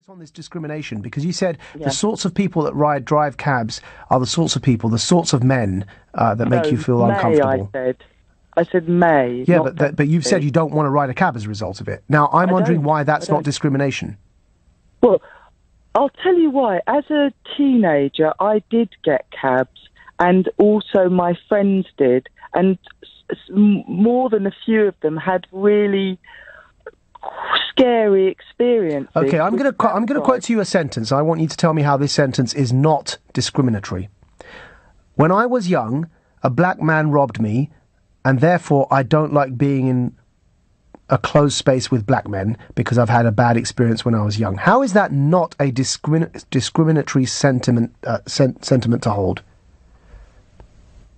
On this discrimination, because you said the sorts of people that drive cabs are the sorts of men that make you feel uncomfortable. I said may. Yeah, but you've said you don't want to ride a cab as a result of it. Now, I'm wondering why that's not discrimination. Well, I'll tell you why. As a teenager, I did get cabs, and also my friends did, and more than a few of them had really scary experiences. Okay, I'm going to quote to you a sentence. I want you to tell me how this sentence is not discriminatory. When I was young, a black man robbed me, and therefore I don't like being in a closed space with black men because I've had a bad experience when I was young. How is that not a discriminatory sentiment to hold?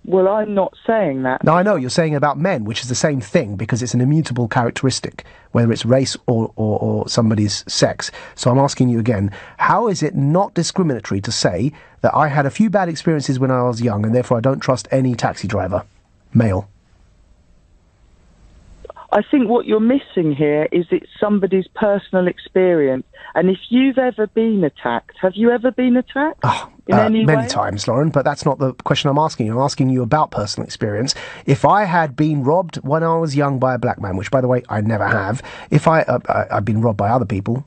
Well, I'm not saying that. No, I know, you're saying about men, which is the same thing, because it's an immutable characteristic, whether it's race or somebody's sex. So I'm asking you again, how is it not discriminatory to say that I had a few bad experiences when I was young, and therefore I don't trust any taxi driver, male? I think what you're missing here is it's somebody's personal experience. And if you've ever been attacked, have you ever been attacked? Many times, Lauren, but that's not the question I'm asking you. I'm asking you about personal experience. If I had been robbed when I was young by a black man, which, by the way, I never have. I've been robbed by other people.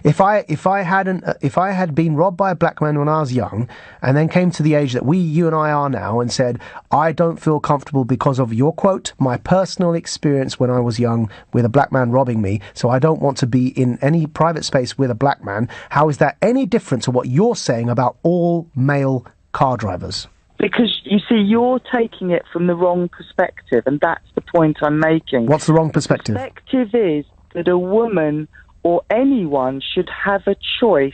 If I had been robbed by a black man when I was young, and then came to the age that you and I are now, and said, I don't feel comfortable because of your quote, my personal experience when I was young with a black man robbing me, so I don't want to be in any private space with a black man. How is that any different to what you're saying about all male car drivers? Because, you see, you're taking it from the wrong perspective, and that's the point I'm making. What's the wrong perspective? The perspective is that a woman or anyone should have a choice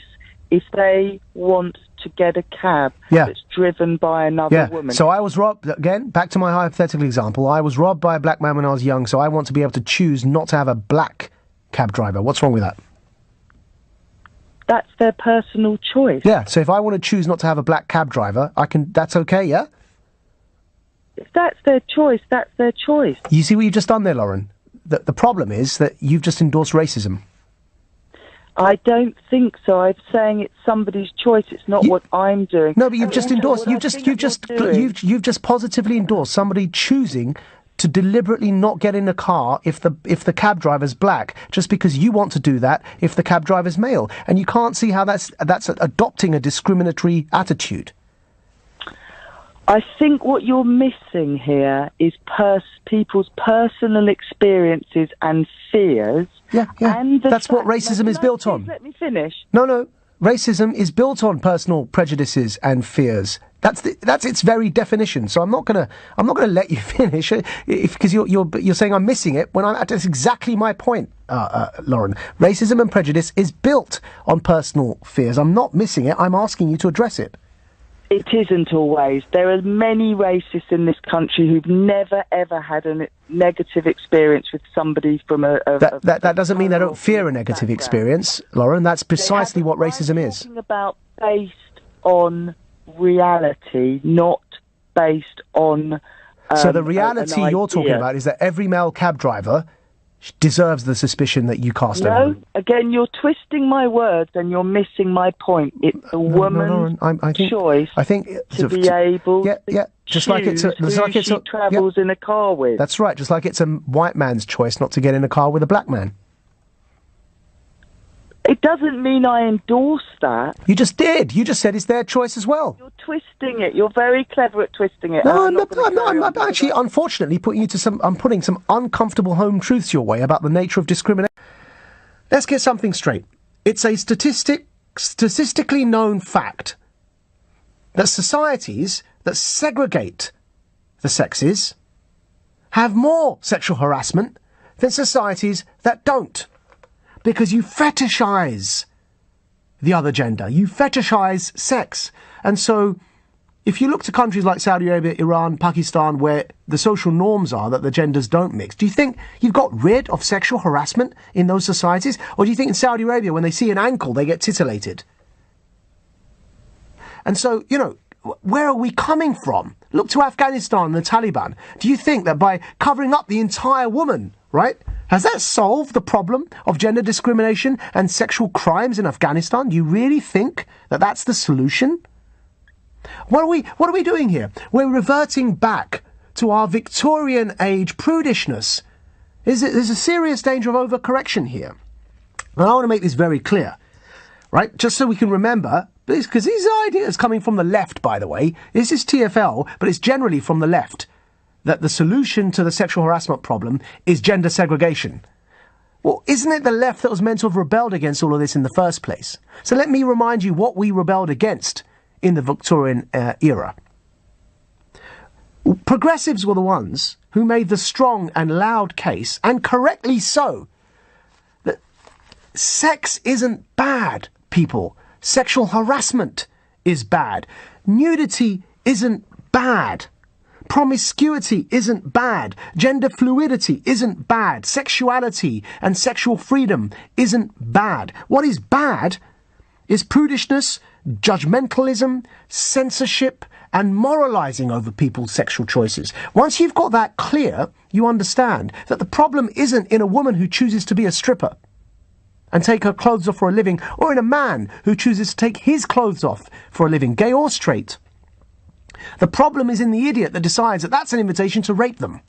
if they want to get a cab that's driven by another woman. So I was robbed, again, back to my hypothetical example, I was robbed by a black man when I was young, so I want to be able to choose not to have a black cab driver. What's wrong with that? That's their personal choice. Yeah, so if I want to choose not to have a black cab driver, that's okay, yeah? If that's their choice, that's their choice. You see what you've just done there, Lauren? The problem is that you've just endorsed racism. I don't think so. I'm saying it's somebody's choice. It's not what I'm doing. No, but you've just endorsed. You've just positively endorsed somebody choosing to deliberately not get in a car if the cab driver's black, just because you want to do that if the cab driver's male, and you can't see how that's adopting a discriminatory attitude. I think what you're missing here is people's personal experiences and fears. Yeah. And that's what racism is built on. Let me finish. No. Racism is built on personal prejudices and fears. That's its very definition. So I'm not gonna let you finish because you're saying I'm missing it when that's exactly my point, Lauren. Racism and prejudice is built on personal fears. I'm not missing it. I'm asking you to address it. It isn't always. There are many racists in this country who've never, ever had a negative experience with somebody from That doesn't mean they don't fear a negative experience, Lauren. That's precisely what racism is. I'm talking about based on reality, not based on so the reality you're talking about is that every male cab driver deserves the suspicion that you cast over them. Again, you're twisting my words and you're missing my point. It's a woman's choice to be able to just like it's she travels in a car with. That's right, just like it's a white man's choice not to get in a car with a black man. It doesn't mean I endorse that. You just did. You just said it's their choice as well. You're twisting it. You're very clever at twisting it. No, I'm actually, unfortunately, I'm putting some uncomfortable home truths your way about the nature of discrimination. Let's get something straight. It's a statistically known fact that societies that segregate the sexes have more sexual harassment than societies that don't. Because you fetishize the other gender. You fetishize sex. And so, if you look to countries like Saudi Arabia, Iran, Pakistan, where the social norms are that the genders don't mix, do you think you've got rid of sexual harassment in those societies? Or do you think in Saudi Arabia, when they see an ankle, they get titillated? And so, where are we coming from? Look to Afghanistan and the Taliban. Do you think that by covering up the entire woman, right, Has that solved the problem of gender discrimination and sexual crimes in Afghanistan? Do you really think that that's the solution? What are we doing here? We're reverting back to our Victorian age prudishness. There's a serious danger of overcorrection here. And I want to make this very clear, right? Just so we can remember, because these ideas coming from the left, by the way, this is TFL, but it's generally from the left, that the solution to the sexual harassment problem is gender segregation. Well, isn't it the left that was meant to have rebelled against all of this in the first place? So let me remind you what we rebelled against in the Victorian era. Progressives were the ones who made the strong and loud case, and correctly so, that sex isn't bad, people. Sexual harassment is bad. Nudity isn't bad. Promiscuity isn't bad. Gender fluidity isn't bad. Sexuality and sexual freedom isn't bad. What is bad is prudishness, judgmentalism, censorship, and moralizing over people's sexual choices. Once you've got that clear, you understand that the problem isn't in a woman who chooses to be a stripper and take her clothes off for a living, or in a man who chooses to take his clothes off for a living, gay or straight. The problem is in the idiot that decides that that's an invitation to rape them.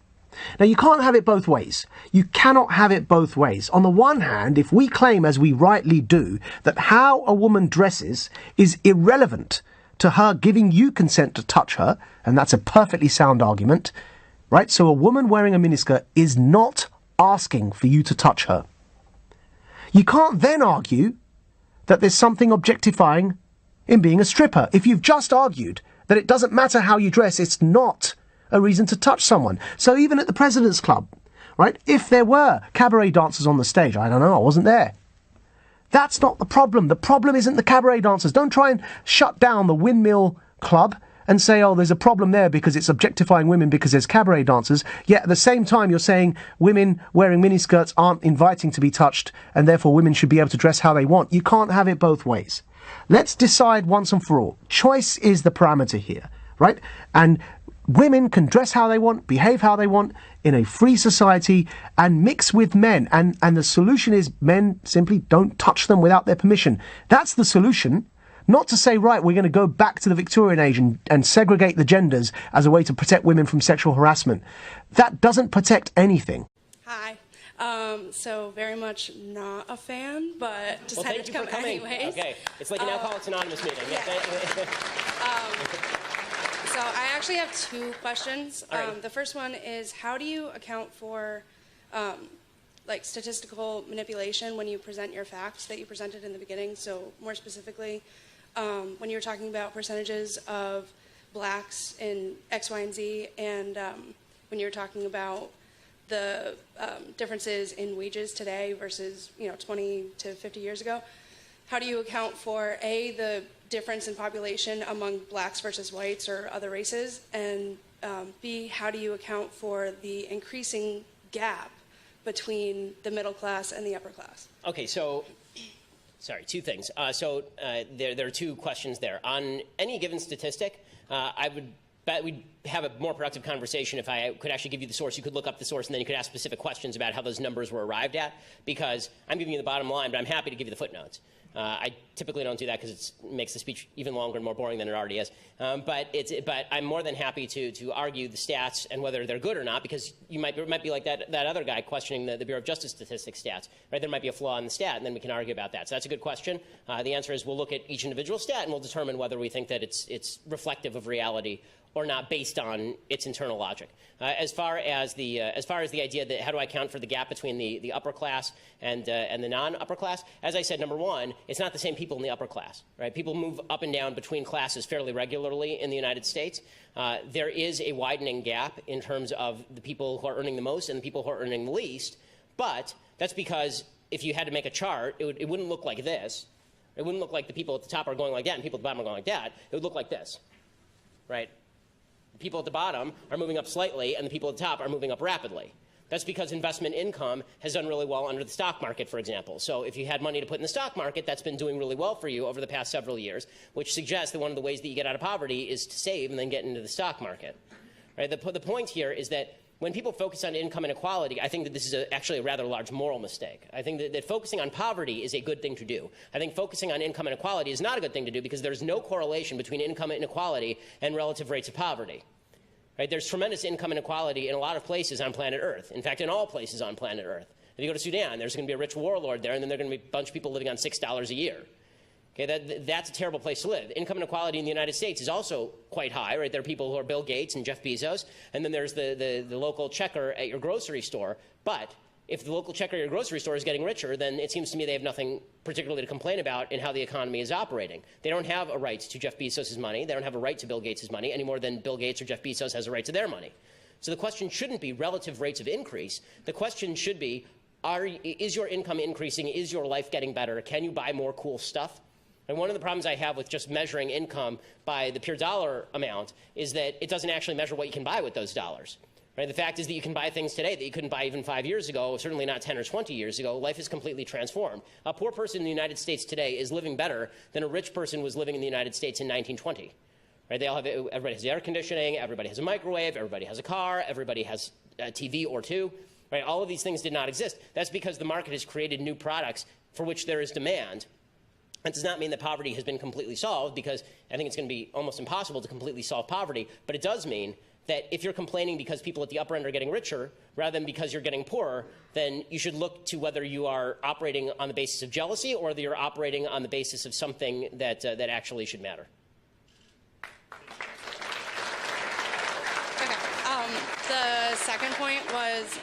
Now, you can't have it both ways. You cannot have it both ways. On the one hand, if we claim, as we rightly do, that how a woman dresses is irrelevant to her giving you consent to touch her, and that's a perfectly sound argument, right? So a woman wearing a miniskirt is not asking for you to touch her. You can't then argue that there's something objectifying in being a stripper. If you've just argued that it doesn't matter how you dress, it's not a reason to touch someone. So even at the President's Club, right, if there were cabaret dancers on the stage, I don't know, I wasn't there. That's not the problem. The problem isn't the cabaret dancers. Don't try and shut down the Windmill Club and say, oh, there's a problem there because it's objectifying women because there's cabaret dancers. Yet at the same time, you're saying women wearing miniskirts aren't inviting to be touched and therefore women should be able to dress how they want. You can't have it both ways. Let's decide once and for all. Choice is the parameter here, right? And women can dress how they want, behave how they want in a free society and mix with men. And the solution is men simply don't touch them without their permission. That's the solution. Not to say, right, we're going to go back to the Victorian age and segregate the genders as a way to protect women from sexual harassment. That doesn't protect anything. Hi. So very much not a fan, but just had to come anyways. Okay, it's like an Alcoholics Anonymous meeting. Yeah. So I actually have two questions. Right. The first one is, how do you account for like statistical manipulation when you present your facts that you presented in the beginning? So more specifically, when you were talking about percentages of blacks in X, Y, and Z, and when you were talking about the differences in wages today versus 20 to 50 years ago, how do you account for A, the difference in population among blacks versus whites or other races, and B, how do you account for the increasing gap between the middle class and the upper class? Okay, so, sorry, two things. There are two questions there. On any given statistic, I would bet we'd have a more productive conversation if I could actually give you the source. You could look up the source, and then you could ask specific questions about how those numbers were arrived at, because I'm giving you the bottom line, but I'm happy to give you the footnotes. I typically don't do that because it makes the speech even longer and more boring than it already is. But I'm more than happy to argue the stats and whether they're good or not, because it might be like that other guy questioning the Bureau of Justice Statistics stats. Right? There might be a flaw in the stat, and then we can argue about that. So that's a good question. The answer is we'll look at each individual stat and we'll determine whether we think that it's reflective of reality or not based on its internal logic. As far as the idea that how do I account for the gap between the upper class and the non-upper class, as I said, number one, it's not the same people in the upper class, right? People move up and down between classes fairly regularly in the United States. There is a widening gap in terms of the people who are earning the most and the people who are earning the least, but that's because if you had to make a chart, it wouldn't look like this. It wouldn't look like the people at the top are going like that and people at the bottom are going like that. It would look like this, right? The people at the bottom are moving up slightly, and the people at the top are moving up rapidly. That's because investment income has done really well under the stock market, for example. So if you had money to put in the stock market, that's been doing really well for you over the past several years, which suggests that one of the ways that you get out of poverty is to save and then get into the stock market. Right? The point here is that when people focus on income inequality, I think that this is actually a rather large moral mistake. I think that focusing on poverty is a good thing to do. I think focusing on income inequality is not a good thing to do because there's no correlation between income inequality and relative rates of poverty. Right? There's tremendous income inequality in a lot of places on planet Earth. In fact, in all places on planet Earth. If you go to Sudan, there's going to be a rich warlord there, and then there are going to be a bunch of people living on $6 a year. Okay, that's a terrible place to live. Income inequality in the United States is also quite high, right? There are people who are Bill Gates and Jeff Bezos, and then there's the local checker at your grocery store. But if the local checker at your grocery store is getting richer, then it seems to me they have nothing particularly to complain about in how the economy is operating. They don't have a right to Jeff Bezos' money. They don't have a right to Bill Gates' money any more than Bill Gates or Jeff Bezos has a right to their money. So the question shouldn't be relative rates of increase. The question should be, is your income increasing? Is your life getting better? Can you buy more cool stuff? And one of the problems I have with just measuring income by the pure dollar amount is that it doesn't actually measure what you can buy with those dollars. Right? The fact is that you can buy things today that you couldn't buy even 5 years ago, certainly not 10 or 20 years ago. Life is completely transformed. A poor person in the United States today is living better than a rich person was living in the United States in 1920. Right? Everybody has air conditioning, everybody has a microwave, everybody has a car, everybody has a TV or two. Right? All of these things did not exist. That's because the market has created new products for which there is demand. That does not mean that poverty has been completely solved, because I think it's going to be almost impossible to completely solve poverty. But it does mean that if you're complaining because people at the upper end are getting richer rather than because you're getting poorer, then you should look to whether you are operating on the basis of jealousy or whether you're operating on the basis of something that actually should matter. Okay. The second point was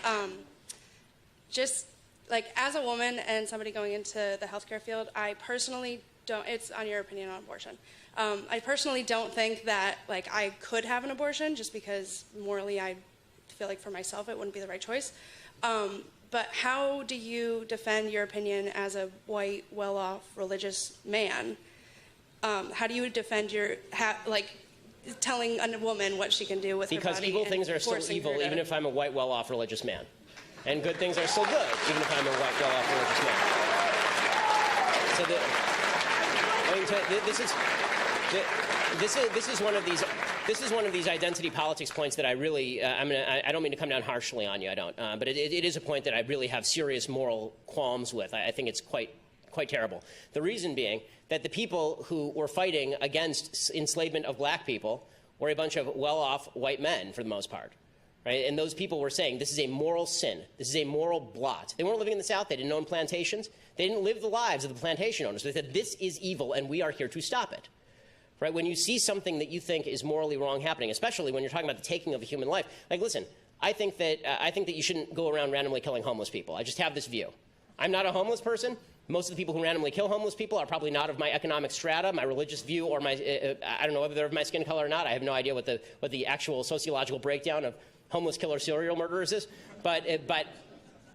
just like, as a woman and somebody going into the healthcare field, I personally don't, it's on your opinion on abortion. I personally don't think that, like, I could have an abortion just because morally I feel like for myself it wouldn't be the right choice. But how do you defend your opinion as a white, well-off, religious man? How do you defend your, telling a woman what she can do with her body? Because evil things are still evil, even if I'm a white, well-off, religious man. And good things are still good, even if I'm a white, well-off, religious man. So this is one of these identity politics points that I really I don't mean to come down harshly on you, I don't, but it is a point that I really have serious moral qualms with. I think it's quite terrible. The reason being that the people who were fighting against enslavement of black people were a bunch of well-off white men for the most part. Right? And those people were saying this is a moral sin. This is a moral blot. They weren't living in the South. They didn't own plantations. They didn't live the lives of the plantation owners. They said this is evil and we are here to stop it. Right? When you see something that you think is morally wrong happening, especially when you're talking about the taking of a human life, like, listen, I think that you shouldn't go around randomly killing homeless people. I just have this view. I'm not a homeless person. Most of the people who randomly kill homeless people are probably not of my economic strata, my religious view, or my I don't know whether they're of my skin color or not. I have no idea what the actual sociological breakdown of homeless killer serial murderers is, but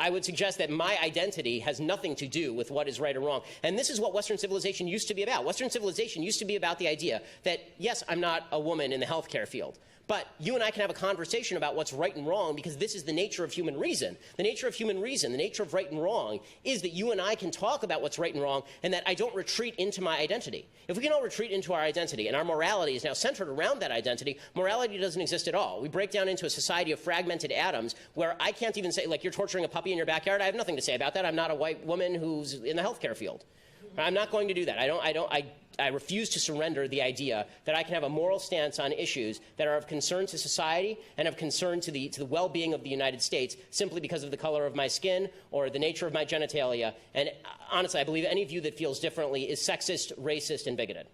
I would suggest that my identity has nothing to do with what is right or wrong. And this is what Western civilization used to be about. Western civilization used to be about the idea that, yes, I'm not a woman in the healthcare field, but you and I can have a conversation about what's right and wrong because this is the nature of human reason. The nature of human reason, the nature of right and wrong, is that you and I can talk about what's right and wrong and that I don't retreat into my identity. If we can all retreat into our identity and our morality is now centered around that identity, morality doesn't exist at all. We break down into a society of fragmented atoms where I can't even say, like, you're torturing a puppy in your backyard. I have nothing to say about that. I'm not a white woman who's in the healthcare field. I'm not going to do that. I refuse to surrender the idea that I can have a moral stance on issues that are of concern to society and of concern to the well-being of the United States simply because of the color of my skin or the nature of my genitalia. And honestly, I believe any view that feels differently is sexist, racist, and bigoted.